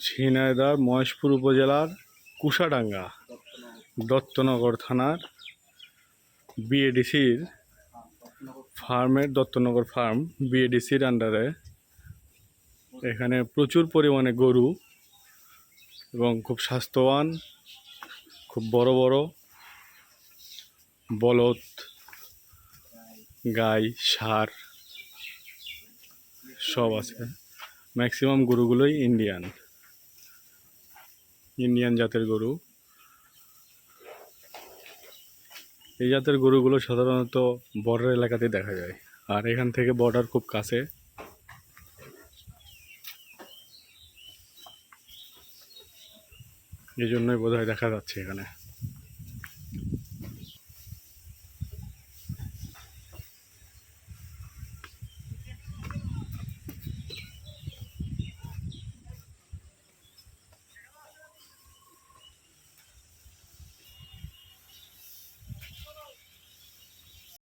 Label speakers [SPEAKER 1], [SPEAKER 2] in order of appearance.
[SPEAKER 1] ঝিনাইদহ মহেশপুর উপজেলার কুশাডাঙ্গা দত্তনগর থানার বিএডিসির ফার্মের দত্তনগর ফার্ম বিএডিসির আন্ডারে এখানে প্রচুর পরিমাণে গরু এবং খুব স্বাস্থ্যবান, খুব বড় বড় বলদ, গাই, ষাঁড় সব আছে। ম্যাক্সিমাম গরুগুলোই ইন্ডিয়ান জাতের গরু। এই জাতের গরুগুলো সাধারণত বর্ডার এলাকাতে দেখা যায়, আর এখান থেকে বর্ডার খুব কাছে, এই জন্যই বোধহয় দেখা যাচ্ছে এখানে।